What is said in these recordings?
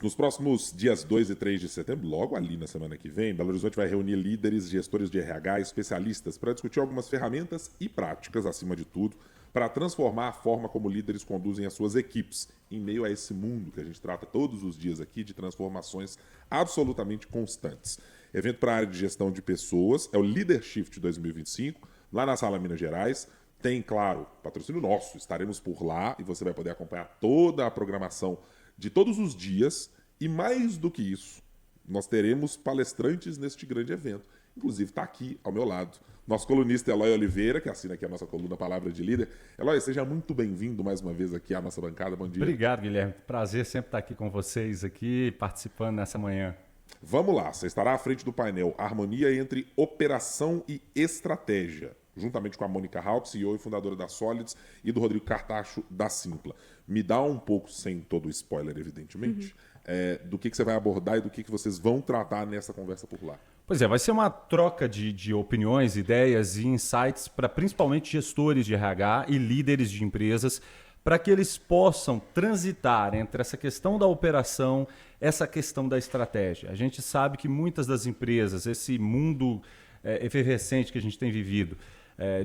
Nos próximos dias 2 e 3 de setembro, logo ali na semana que vem, Belo Horizonte vai reunir líderes, gestores de RH, especialistas para discutir algumas ferramentas e práticas, acima de tudo, para transformar a forma como líderes conduzem as suas equipes, em meio a esse mundo que a gente trata todos os dias aqui de transformações absolutamente constantes. Evento para a área de gestão de pessoas, é o Leadership 2025, lá na Sala Minas Gerais. Tem, claro, patrocínio nosso, estaremos por lá e você vai poder acompanhar toda a programação de todos os dias, e mais do que isso, nós teremos palestrantes neste grande evento. Inclusive está aqui ao meu lado nosso colunista Eloy Oliveira, que assina aqui a nossa coluna Palavra de Líder. Eloy, seja muito bem-vindo mais uma vez aqui à nossa bancada. Bom dia. Obrigado, Guilherme. Prazer sempre estar aqui com vocês, aqui participando nessa manhã. Vamos lá, você estará à frente do painel Harmonia entre Operação e Estratégia, juntamente com a Mônica Haupt, CEO e fundadora da Solids, e do Rodrigo Cartacho, da Simpla. Me dá um pouco, sem todo o spoiler, evidentemente, do que você vai abordar e do que vocês vão tratar nessa conversa por lá. Pois é, vai ser uma troca de opiniões, ideias e insights para principalmente gestores de RH e líderes de empresas, para que eles possam transitar entre essa questão da operação, essa questão da estratégia. A gente sabe que muitas das empresas, esse mundo efervescente que a gente tem vivido,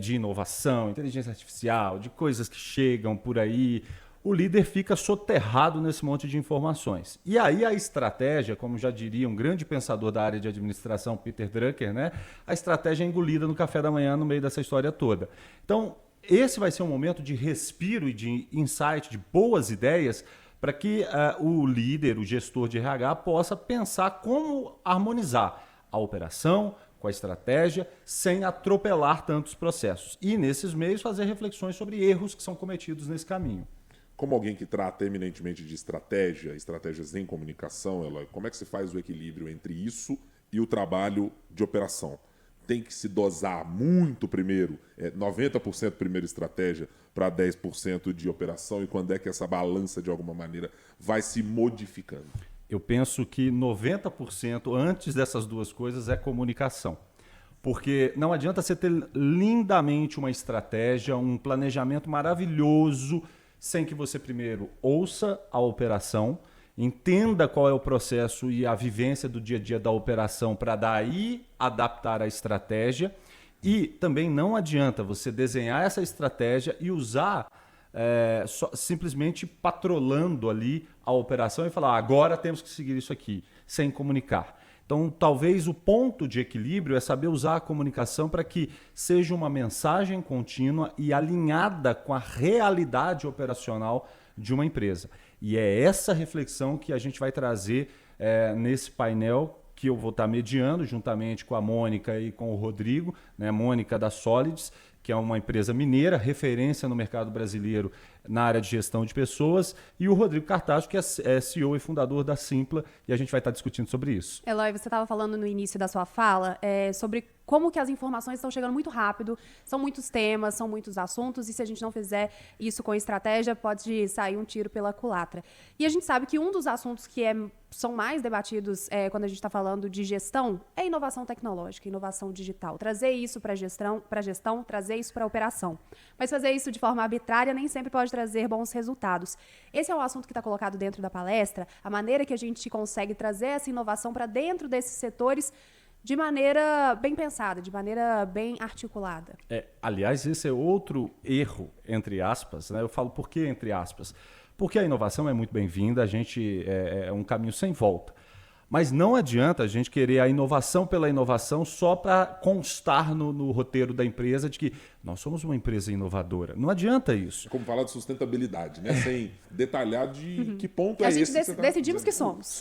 de inovação, inteligência artificial, de coisas que chegam por aí, o líder fica soterrado nesse monte de informações. E aí a estratégia, como já diria um grande pensador da área de administração, Peter Drucker, né? A estratégia é engolida no café da manhã no meio dessa história toda. Então, esse vai ser um momento de respiro e de insight, de boas ideias, para que o líder, o gestor de RH, possa pensar como harmonizar a operação com a estratégia, sem atropelar tantos processos. E, nesses meios, fazer reflexões sobre erros que são cometidos nesse caminho. Como alguém que trata eminentemente de estratégia, estratégias em comunicação, Eloy, como é que se faz o equilíbrio entre isso e o trabalho de operação? Tem que se dosar muito primeiro, 90% primeiro estratégia para 10% de operação, e quando é que essa balança, de alguma maneira, vai se modificando? Eu penso que 90% antes dessas duas coisas é comunicação. Porque não adianta você ter lindamente uma estratégia, um planejamento maravilhoso, sem que você primeiro ouça a operação, entenda qual é o processo e a vivência do dia a dia da operação para daí adaptar a estratégia. E também não adianta você desenhar essa estratégia e usar simplesmente patrolando ali a operação e falar agora temos que seguir isso aqui, sem comunicar. Então, talvez o ponto de equilíbrio é saber usar a comunicação para que seja uma mensagem contínua e alinhada com a realidade operacional de uma empresa. E é essa reflexão que a gente vai trazer nesse painel que eu vou estar mediando juntamente com a Mônica e com o Rodrigo, né? Mônica da Solids, que é uma empresa mineira, referência no mercado brasileiro na área de gestão de pessoas, e o Rodrigo Cartacho, que é CEO e fundador da Simpla, e a gente vai estar discutindo sobre isso. Eloy, você estava falando no início da sua fala sobre como que as informações estão chegando muito rápido, são muitos temas, são muitos assuntos, e se a gente não fizer isso com estratégia, pode sair um tiro pela culatra. E a gente sabe que um dos assuntos que são mais debatidos quando a gente está falando de gestão é inovação tecnológica, inovação digital. Trazer isso para a gestão, trazer isso para a operação. Mas fazer isso de forma arbitrária nem sempre pode trazer bons resultados. Esse é um assunto que está colocado dentro da palestra, a maneira que a gente consegue trazer essa inovação para dentro desses setores de maneira bem pensada, de maneira bem articulada. Aliás, esse é outro erro, entre aspas, né? Eu falo por que entre aspas? Porque a inovação é muito bem-vinda, a gente é um caminho sem volta. Mas não adianta a gente querer a inovação pela inovação só para constar no roteiro da empresa de que nós somos uma empresa inovadora. Não adianta isso. Como falar de sustentabilidade, né? Sem detalhar de que ponto é esse. A gente decidimos que somos.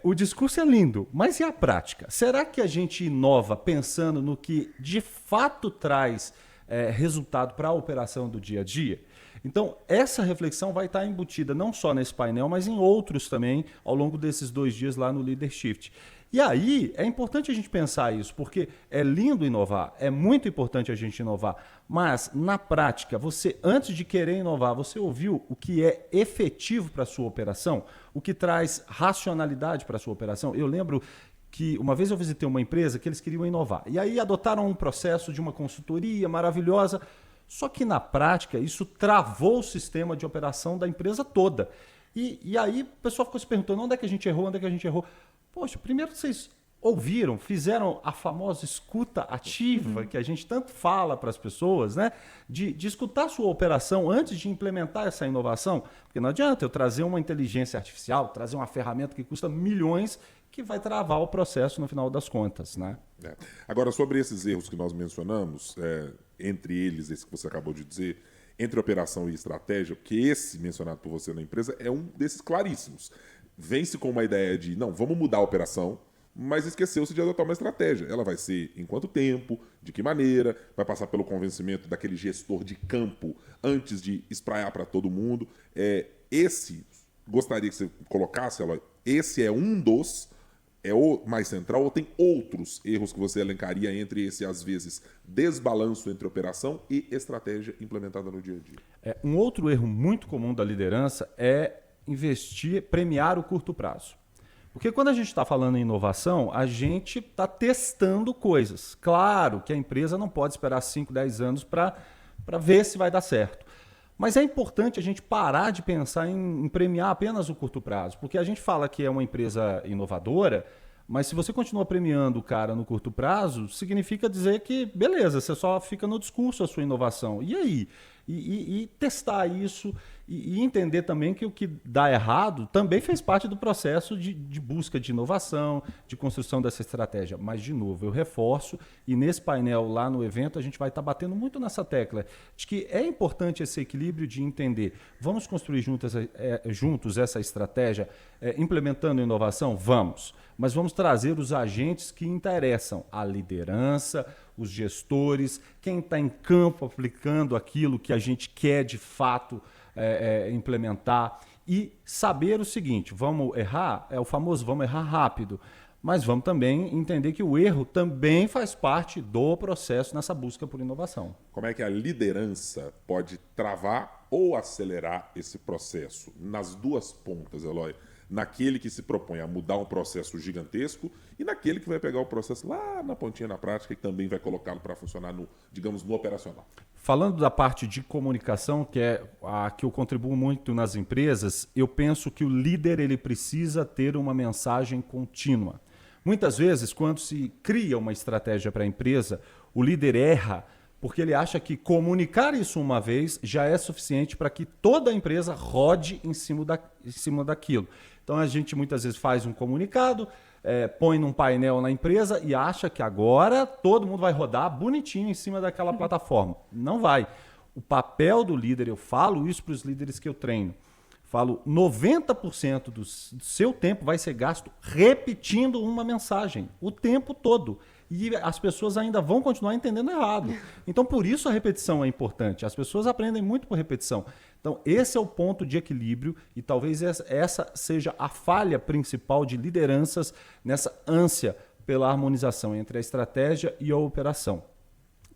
O discurso é lindo, mas e a prática? Será que a gente inova pensando no que de fato traz resultado para a operação do dia a dia? Então, essa reflexão vai estar embutida não só nesse painel, mas em outros também, ao longo desses 2 dias lá no Leadership. E aí, é importante a gente pensar isso, porque é lindo inovar, é muito importante a gente inovar, mas, na prática, você, antes de querer inovar, você ouviu o que é efetivo para a sua operação, o que traz racionalidade para a sua operação? Eu lembro que uma vez eu visitei uma empresa que eles queriam inovar, e aí adotaram um processo de uma consultoria maravilhosa. Só que na prática isso travou o sistema de operação da empresa toda. E aí o pessoal ficou se perguntando onde é que a gente errou, onde é que a gente errou. Poxa, primeiro vocês ouviram, fizeram a famosa escuta ativa, que a gente tanto fala para as pessoas, né? De escutar a sua operação antes de implementar essa inovação. Porque não adianta eu trazer uma inteligência artificial, trazer uma ferramenta que custa milhões, que vai travar o processo no final das contas, né? Agora, sobre esses erros que nós mencionamos, entre eles, esse que você acabou de dizer, entre operação e estratégia, porque esse mencionado por você na empresa é um desses claríssimos. Vem-se com uma ideia de, não, vamos mudar a operação, mas esqueceu-se de adotar uma estratégia. Ela vai ser em quanto tempo, de que maneira, vai passar pelo convencimento daquele gestor de campo antes de espraiar para todo mundo. Gostaria que você colocasse, Eloy, esse é um dos, é o mais central, ou tem outros erros que você elencaria entre esse, às vezes, desbalanço entre operação e estratégia implementada no dia a dia? Um outro erro muito comum da liderança é premiar o curto prazo. Porque quando a gente está falando em inovação, a gente está testando coisas. Claro que a empresa não pode esperar 5, 10 anos para ver se vai dar certo. Mas é importante a gente parar de pensar em premiar apenas o curto prazo. Porque a gente fala que é uma empresa inovadora, mas se você continua premiando o cara no curto prazo, significa dizer que, beleza, você só fica no discurso a sua inovação. E aí? E testar isso e entender também que o que dá errado também fez parte do processo de busca de inovação, de construção dessa estratégia. Mas, de novo, eu reforço, e nesse painel lá no evento a gente vai estar batendo muito nessa tecla de que é importante esse equilíbrio de entender, vamos construir juntos essa estratégia, implementando inovação? Vamos. Mas vamos trazer os agentes que interessam, a liderança, os gestores, quem está em campo aplicando aquilo que a gente quer de fato implementar e saber o seguinte, vamos errar, é o famoso vamos errar rápido, mas vamos também entender que o erro também faz parte do processo nessa busca por inovação. Como é que a liderança pode travar ou acelerar esse processo? Nas duas pontas, Eloy. Naquele que se propõe a mudar um processo gigantesco e naquele que vai pegar o processo lá na pontinha na prática e também vai colocá-lo para funcionar no operacional. Falando da parte de comunicação, que é a que eu contribuo muito nas empresas, eu penso que o líder ele precisa ter uma mensagem contínua. Muitas vezes, quando se cria uma estratégia para a empresa, o líder erra porque ele acha que comunicar isso uma vez já é suficiente para que toda a empresa rode em cima daquilo. Então a gente muitas vezes faz um comunicado, põe num painel na empresa e acha que agora todo mundo vai rodar bonitinho em cima daquela plataforma. Não vai. O papel do líder, eu falo isso para os líderes que eu treino, falo 90% do seu tempo vai ser gasto repetindo uma mensagem o tempo todo. E as pessoas ainda vão continuar entendendo errado. Então, por isso a repetição é importante. As pessoas aprendem muito por repetição. Então, esse é o ponto de equilíbrio e talvez essa seja a falha principal de lideranças nessa ânsia pela harmonização entre a estratégia e a operação.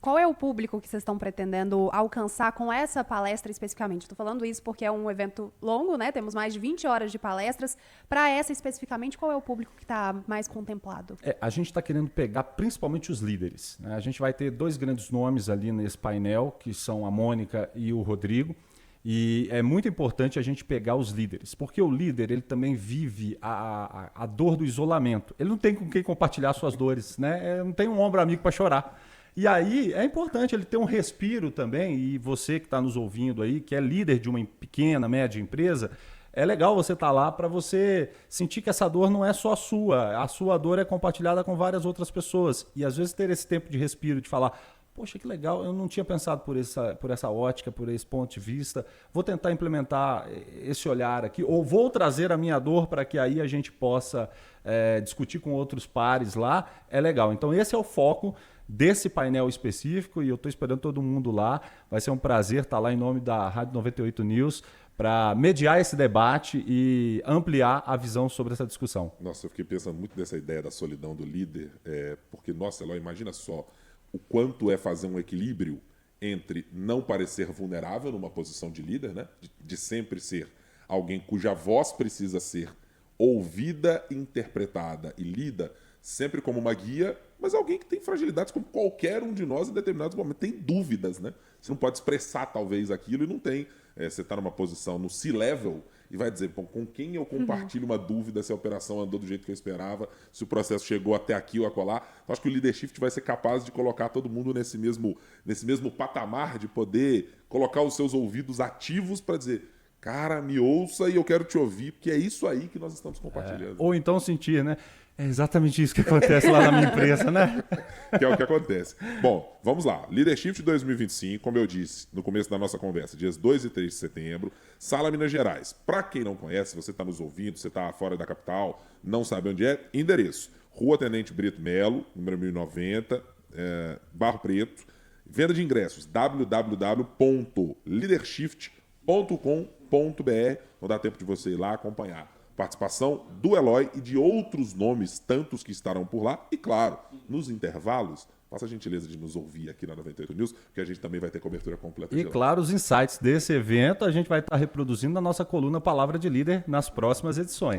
Qual é o público que vocês estão pretendendo alcançar com essa palestra especificamente? Estou falando isso porque é um evento longo, né? Temos mais de 20 horas de palestras. Para essa especificamente, qual é o público que está mais contemplado? A gente está querendo pegar principalmente os líderes, né? A gente vai ter 2 grandes nomes ali nesse painel, que são a Mônica e o Rodrigo. E é muito importante a gente pegar os líderes, porque o líder ele também vive a dor do isolamento. Ele não tem com quem compartilhar suas dores, né? Não tem um ombro amigo para chorar. E aí é importante ele ter um respiro também, e você que está nos ouvindo aí, que é líder de uma pequena, média empresa, é legal você estar lá para você sentir que essa dor não é só a sua dor é compartilhada com várias outras pessoas. E às vezes ter esse tempo de respiro, de falar, poxa, que legal, eu não tinha pensado por essa ótica, por esse ponto de vista, vou tentar implementar esse olhar aqui, ou vou trazer a minha dor para que aí a gente possa discutir com outros pares lá, é legal. Então esse é o foco desse painel específico e eu estou esperando todo mundo lá. Vai ser um prazer estar lá em nome da Rádio 98 News para mediar esse debate e ampliar a visão sobre essa discussão. Nossa, eu fiquei pensando muito nessa ideia da solidão do líder, porque, nossa, Eloy, imagina só o quanto é fazer um equilíbrio entre não parecer vulnerável numa posição de líder, né? De sempre ser alguém cuja voz precisa ser ouvida, interpretada e lida sempre como uma guia, mas alguém que tem fragilidades como qualquer um de nós em determinados momentos. Tem dúvidas, né? Você não pode expressar talvez aquilo e não tem. Você está numa posição no C-level e vai dizer, bom, com quem eu compartilho uma dúvida se a operação andou do jeito que eu esperava, se o processo chegou até aqui ou acolá. Eu acho que o Leadership vai ser capaz de colocar todo mundo nesse mesmo patamar de poder colocar os seus ouvidos ativos para dizer, cara, me ouça e eu quero te ouvir, porque é isso aí que nós estamos compartilhando. Ou então sentir, né? É exatamente isso que acontece lá na minha empresa, né? Que é o que acontece. Bom, vamos lá. Leadership 2025, como eu disse no começo da nossa conversa, dias 2 e 3 de setembro, Sala Minas Gerais. Para quem não conhece, você está nos ouvindo, você está fora da capital, não sabe onde é, endereço. Rua Tenente Brito Melo, número 1090, Barro Preto. Venda de ingressos, www.leadershift.com.br. Não dá tempo de você ir lá acompanhar. Participação do Eloy e de outros nomes, tantos que estarão por lá. E, claro, nos intervalos, faça a gentileza de nos ouvir aqui na 98 News, porque a gente também vai ter cobertura completa. E, claro, os insights desse evento a gente vai estar reproduzindo na nossa coluna Palavra de Líder nas próximas edições.